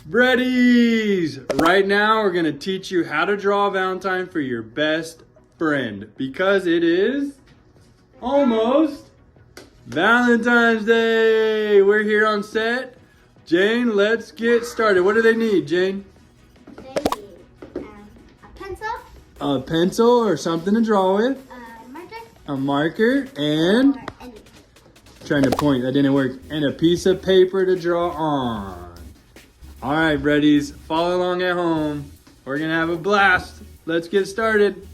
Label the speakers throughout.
Speaker 1: Breadies! Right now we're gonna teach you how to draw a Valentine for your best friend because it is almost Valentine's Day. We're here on set. Jane, let's get started. What do they need, Jane?
Speaker 2: They need a pencil.
Speaker 1: A pencil or something to draw with. A marker and trying to point, that didn't work. And a piece of paper to draw on. All right, Breadies, follow along at home. We're gonna have a blast. Let's get started.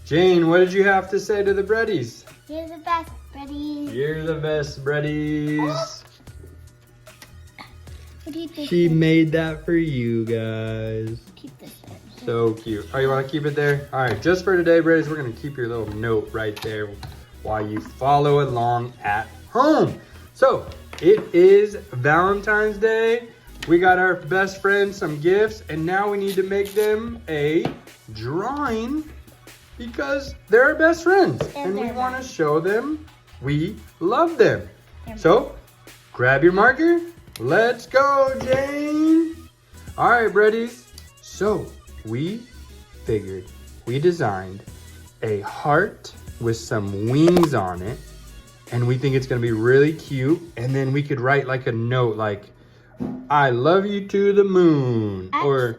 Speaker 1: Jane, what did you have to say to the Breadies?
Speaker 2: You're the best, Breadies.
Speaker 1: You're the best, Breadies.
Speaker 2: What do you think?
Speaker 1: She made that for you guys.
Speaker 2: Keep this there.
Speaker 1: So cute. Oh, you want to keep it there? All right, just for today, Breadies, we're going to keep your little note right there while you follow along at home. So, it is Valentine's Day. We got our best friends some gifts, and now we need to make them a drawing because they're our best friends. And we want to show them we love them. So, grab your marker. Let's go, Jane. All right, Breadies. So, we designed a heart with some wings on it, and we think it's gonna be really cute. And then we could write like a note like, I love you to the moon, or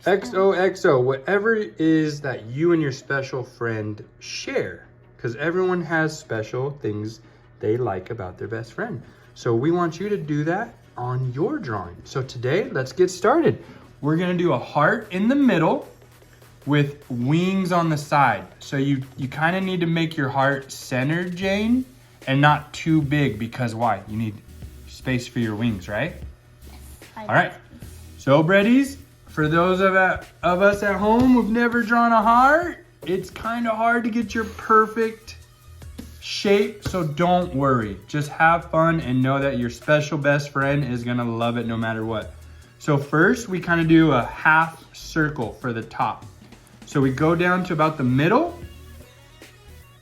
Speaker 1: XOXO, whatever it is that you and your special friend share, because everyone has special things they like about their best friend. So we want you to do that on your drawing. So today, let's get started. We're gonna do a heart in the middle with wings on the side. So you kind of need to make your heart centered, Jane, and not too big, because why? You need space for your wings, right? All right. So, Breadies, for those of us at home who've never drawn a heart, it's kind of hard to get your perfect shape, so don't worry. Just have fun and know that your special best friend is gonna love it no matter what. So first, we kind of do a half circle for the top. So we go down to about the middle.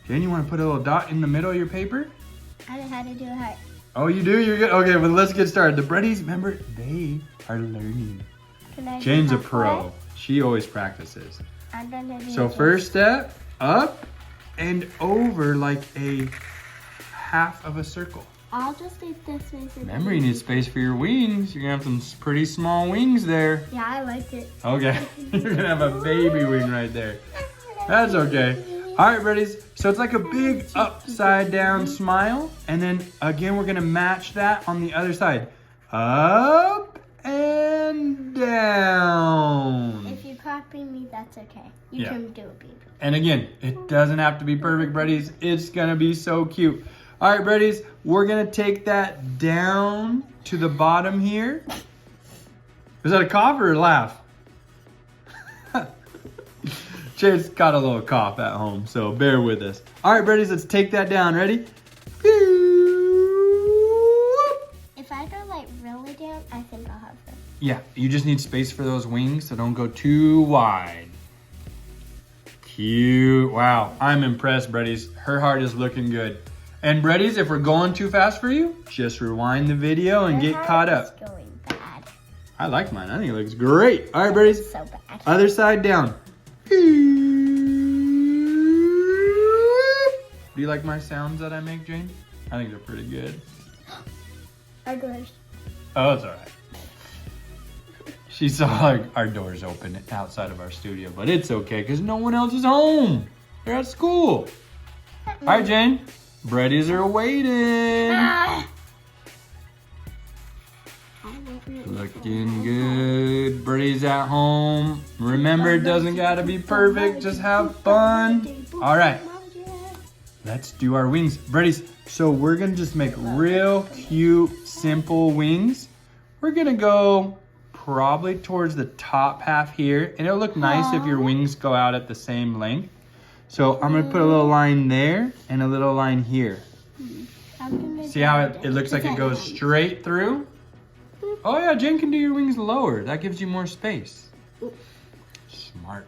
Speaker 1: Jane, you want to put a little dot in the middle of your paper?
Speaker 2: I know how to do a heart.
Speaker 1: Oh, you do? You're good? Okay, well, let's get started. The Breadies, remember, they are learning. Jane's a pro. She always practices.
Speaker 2: I'm gonna do
Speaker 1: So first step, up and over like a half of a circle.
Speaker 2: I'll just leave this space.
Speaker 1: Remember, you need space for your wings. You're gonna have some pretty small wings there.
Speaker 2: Yeah, I like it.
Speaker 1: Okay, you're gonna have a baby wing right there. That's okay. All right, Breadies. So it's like a big upside down smile. And then again, we're gonna match that on the other side. Up and down.
Speaker 2: If you copy me, that's okay. You can do it, baby.
Speaker 1: And again, it doesn't have to be perfect, Breadies. It's gonna be so cute. All right, Breadies, we're gonna take that down to the bottom here. Is that a cough or a laugh? Jade's got a little cough at home, so bear with us. All right, Breadies, let's take that down. Ready?
Speaker 2: If I go like really down, I think I'll have them.
Speaker 1: Yeah, you just need space for those wings, so don't go too wide. Cute. Wow, I'm impressed, Breadies. Her heart is looking good. And Breadies, if we're going too fast for you, just rewind the video and get caught up.
Speaker 2: It's going bad.
Speaker 1: I like mine. I think it looks great. All right, Breadies.
Speaker 2: So bad.
Speaker 1: Other side down. Do you like my sounds that I make, Jane? I think they're pretty good.
Speaker 2: Our doors.
Speaker 1: Oh, it's all right. She saw our doors open outside of our studio, but it's okay because no one else is home. They're at school. All right, Jane. Breadies are waiting. Looking good. Breadies at home. Remember, it doesn't gotta be perfect. Just have fun. All right. Let's do our wings. Breadies, so we're gonna just make real cute, simple wings. We're gonna go probably towards the top half here. And it'll look nice if your wings go out at the same length. So I'm gonna put a little line there and a little line here. See how it looks like it goes straight through? Oh yeah, Jane can do your wings lower. That gives you more space. Smart.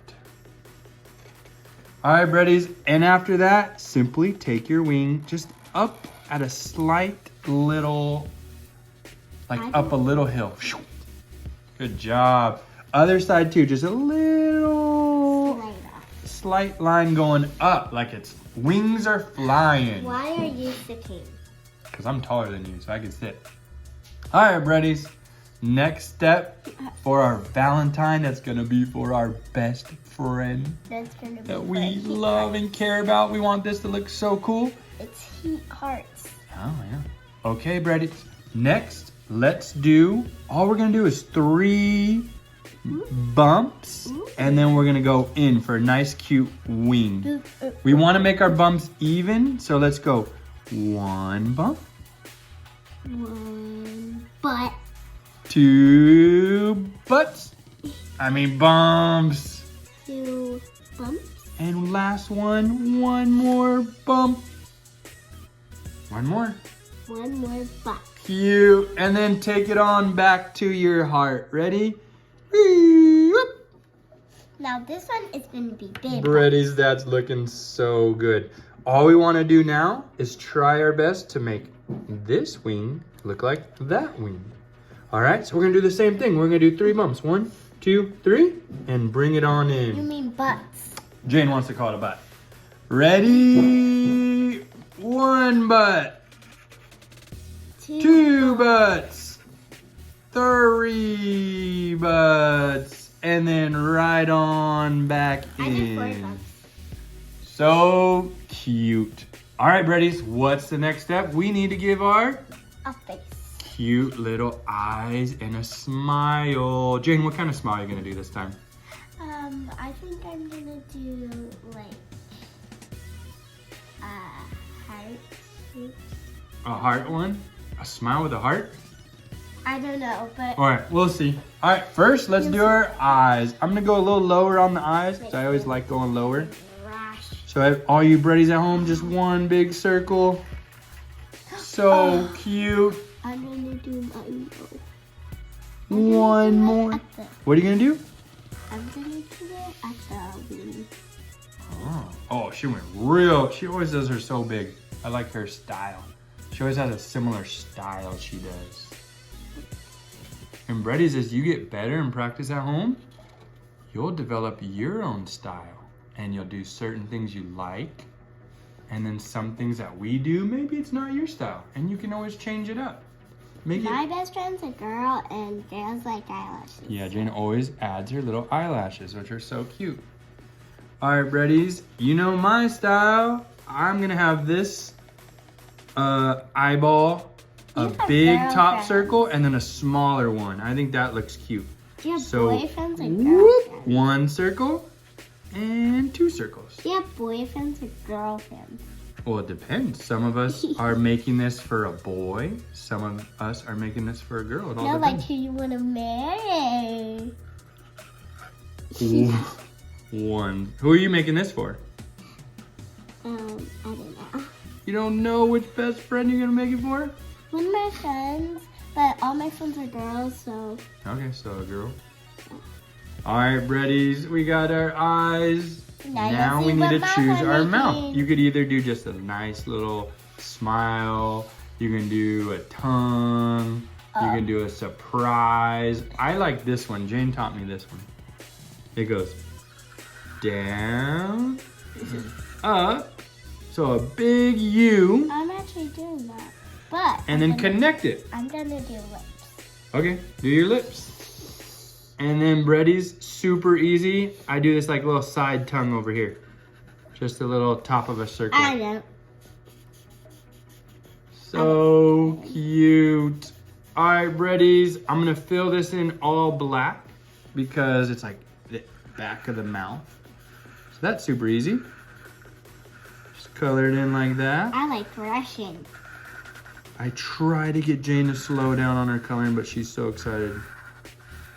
Speaker 1: All right, Breadies, and after that, simply take your wing just up at a slight little Like up a little hill. Good job. Other side too, just a little slight line going up, like its wings are flying.
Speaker 2: Why are you sitting?
Speaker 1: Because I'm taller than you, so I can sit. All right, buddies. Next step for our Valentine, that's gonna be for our best friend
Speaker 2: That's gonna be
Speaker 1: that we love and care about. We want this to look so cool.
Speaker 2: It's heat hearts.
Speaker 1: Oh, yeah. Okay, buddies. Next, let's do, all we're gonna do is 3 bumps, and then we're gonna go in for a nice, cute wing. We wanna make our bumps even, so let's go 1 bump.
Speaker 2: 1 butt.
Speaker 1: 2 bumps.
Speaker 2: 2 bumps.
Speaker 1: And last one, 1 more bump. 1 more.
Speaker 2: 1 more butt.
Speaker 1: Cute. And then take it on back to your heart. Ready?
Speaker 2: Now this one is going to be big.
Speaker 1: Brady's that's looking so good. All we want to do now is try our best to make this wing look like that wing. All right, so we're going to do the same thing. We're going to do 3 bumps. 1, 2, 3, and bring it on in.
Speaker 2: You mean butts.
Speaker 1: Jane wants to call it a butt. Ready? 1 butt. 2 butts. 3 butts. And then right on back
Speaker 2: I did 4
Speaker 1: in.
Speaker 2: butts.
Speaker 1: So cute. All right, Breddies, what's the next step? We need to give our
Speaker 2: A face.
Speaker 1: cute little eyes and a smile. Jane, what kind of smile are you gonna do this time?
Speaker 2: I think I'm gonna do like heart shape.
Speaker 1: A heart one? A smile with a heart?
Speaker 2: I don't know, but
Speaker 1: All right, we'll see. All right, first let's do our eyes. I'm gonna go a little lower on the eyes because I always like going lower.
Speaker 2: rash.
Speaker 1: So all you Breddies at home, just one big circle. So cute.
Speaker 2: I'm gonna do my nose.
Speaker 1: One more. What are you gonna do?
Speaker 2: I'm gonna do it at the wing.
Speaker 1: Oh, she went real. She always does her so big. I like her style. She always has a similar style she does. And Breddies, as you get better and practice at home, you'll develop your own style. And you'll do certain things you like. And then some things that we do, maybe it's not your style. And you can always change it up.
Speaker 2: My best friend's a girl, and girls like eyelashes.
Speaker 1: Yeah, Jane always adds her little eyelashes, which are so cute. All right, Breddies, you know my style. I'm gonna have this eyeball, a big top circle, and then a smaller one. I think that looks cute.
Speaker 2: Do you have
Speaker 1: So,
Speaker 2: boyfriends or
Speaker 1: whoop,
Speaker 2: girlfriends?
Speaker 1: 1 circle and 2 circles.
Speaker 2: Do you have boyfriends or girlfriends?
Speaker 1: Well, it depends. Some of us are making this for a boy. Some of us are making this for a girl. It all
Speaker 2: No,
Speaker 1: depends.
Speaker 2: like who you want to marry.
Speaker 1: 1. Who are you making this for?
Speaker 2: I don't know.
Speaker 1: You don't know which best friend you're gonna make it for?
Speaker 2: One of my friends, but all my friends are girls, so.
Speaker 1: Okay, so a girl. All right, Breddies, we got our eyes. Now we need to choose our mouth. You could either do just a nice little smile. You can do a tongue. You can do a surprise. I like this one. Jane taught me this one. It goes down, up. So a big U.
Speaker 2: I'm actually doing that, but.
Speaker 1: And then connect it.
Speaker 2: I'm gonna do lips.
Speaker 1: Okay, do your lips. And then Breddies, super easy. I do this like little side tongue over here. Just a little top of a circle.
Speaker 2: I know.
Speaker 1: So cute. All right, Breddies, I'm gonna fill this in all black because it's like the back of the mouth. So that's super easy. Just color it in like that.
Speaker 2: I like Russian.
Speaker 1: I try to get Jane to slow down on her coloring, but she's so excited.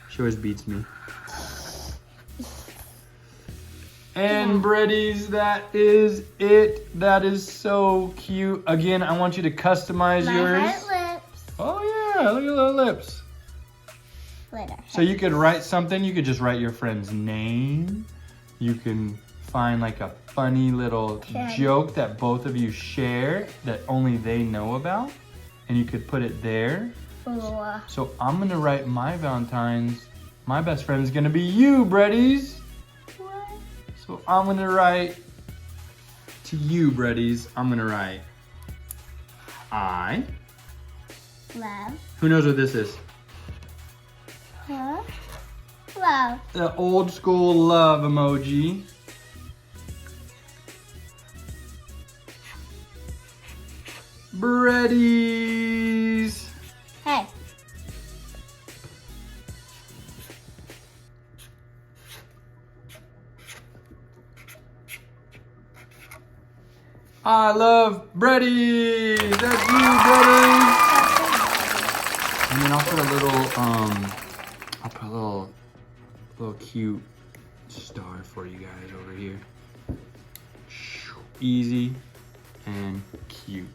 Speaker 1: She always beats me. And Breddies, that is it. That is so cute. Again, I want you to customize yours.
Speaker 2: My heart lips.
Speaker 1: Oh yeah, look at the lips.
Speaker 2: Glitter.
Speaker 1: So you could write something. You could just write your friend's name. You can find like a funny little joke that both of you share that only they know about. And you could put it there.
Speaker 2: 4.
Speaker 1: So I'm going to write my Valentines. My best friend is going to be you, Breadies.
Speaker 2: What?
Speaker 1: So I'm going to write to you, Breadies. I'm going to write I.
Speaker 2: Love.
Speaker 1: Who knows what this is?
Speaker 2: Huh? Love.
Speaker 1: The old school love emoji. Breadies.
Speaker 2: Hey.
Speaker 1: I love Breadies. That's you, Breadies. And then I'll put a little cute star for you guys over here. Easy and cute.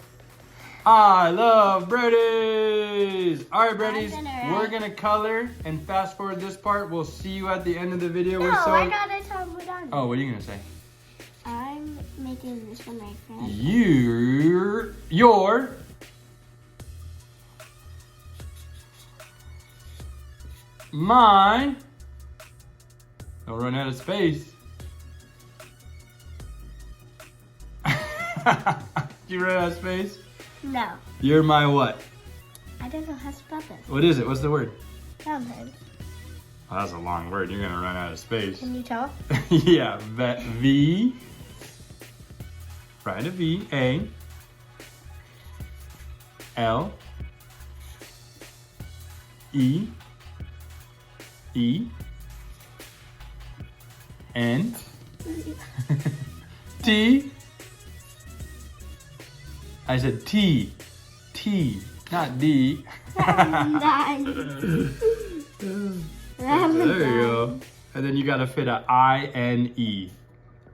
Speaker 1: I love Breadies. All right, Breadies, we're gonna color and fast forward this part. We'll see you at the end of the video.
Speaker 2: No, I gotta tell them we're done.
Speaker 1: Oh, what are you gonna say?
Speaker 2: I'm making this for my friend.
Speaker 1: Your my. Don't run out of space. Did you run out of space?
Speaker 2: No.
Speaker 1: You're my what?
Speaker 2: I don't know how to spell this.
Speaker 1: What is it? What's the word?
Speaker 2: Valentine.
Speaker 1: Oh, that's a long word. You're gonna run out of space.
Speaker 2: Can you tell?
Speaker 1: Yeah, V. Write a V. A. L. E. E. N. T. I said T. T, not D.
Speaker 2: Valentine.
Speaker 1: There you go. And then you gotta fit a I-N-E.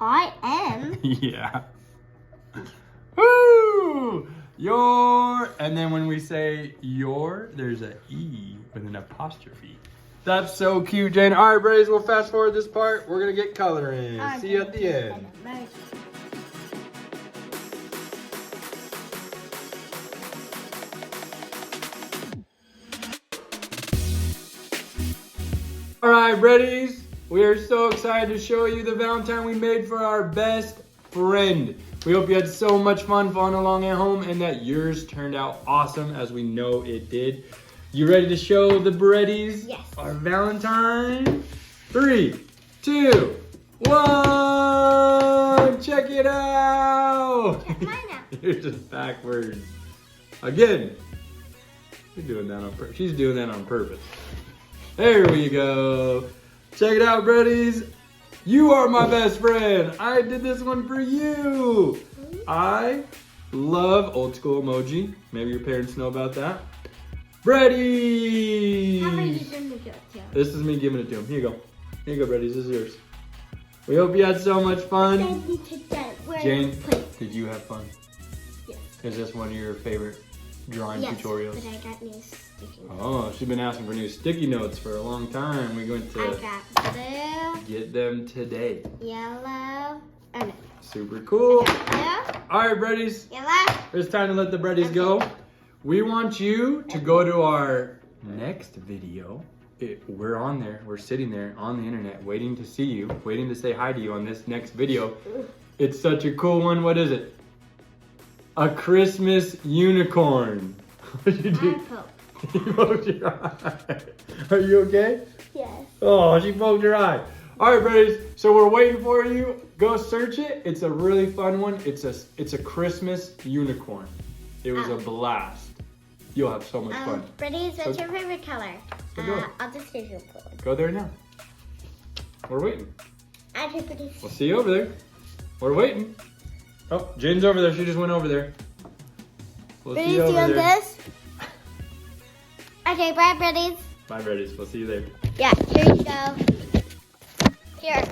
Speaker 2: I-N?
Speaker 1: Yeah. Woo! Your, and then when we say your, there's a E with an apostrophe. That's so cute, Jane. All right, Breadies, we'll fast forward this part. We're gonna get coloring. See you at the end. All right, Breadies, we are so excited to show you the Valentine we made for our best friend. We hope you had so much fun following along at home and that yours turned out awesome, as we know it did. You ready to show the Breadies our Valentine? 3, 2, 1, check it out.
Speaker 2: Check mine out.
Speaker 1: You're just backwards. Again. You're doing that on purpose. She's doing that on purpose. There we go. Check it out, Breadies. You are my best friend. I did this one for you. I love old school emoji. Maybe your parents know about that. Breadies.
Speaker 2: How about you give me yours, too?
Speaker 1: This is me giving it to him. Here you go. Here you go, Breadies. This is yours. We hope you had so much fun. Jane, did you have fun?
Speaker 2: Yes.
Speaker 1: Is this one of your favorite drawing tutorials?
Speaker 2: But I got new sticky notes.
Speaker 1: Oh, she's been asking for new sticky notes for a long time. We're going to
Speaker 2: I got blue,
Speaker 1: get them today.
Speaker 2: yellow, oh no.
Speaker 1: Super cool.
Speaker 2: Blue,
Speaker 1: All right, Breadies.
Speaker 2: yellow.
Speaker 1: It's time to let the Breadies go. We want you to go to our next video. We're on there. We're sitting there on the internet waiting to see you, waiting to say hi to you on this next video. It's such a cool one. What is it? A Christmas unicorn. What did you do?
Speaker 2: I poked.
Speaker 1: You poked your eye. Are you okay?
Speaker 2: Yes.
Speaker 1: Oh, she poked her eye. All right, Breadies. So we're waiting for you. Go search it. It's a really fun one. It's a Christmas unicorn. It was a blast. You'll have so much fun.
Speaker 2: Breadies, what's your favorite color?
Speaker 1: So go.
Speaker 2: I'll just give you a blue.
Speaker 1: Go there now. We're waiting.
Speaker 2: Okay, Breadies.
Speaker 1: We'll see you over there. We're waiting. Oh, Jane's over there. She just went over there. We'll see you
Speaker 2: Breadies,
Speaker 1: over
Speaker 2: you want
Speaker 1: there.
Speaker 2: this? Okay, bye, Breadies.
Speaker 1: Bye, Breadies. We'll see you there.
Speaker 2: Yeah, here you go. Here.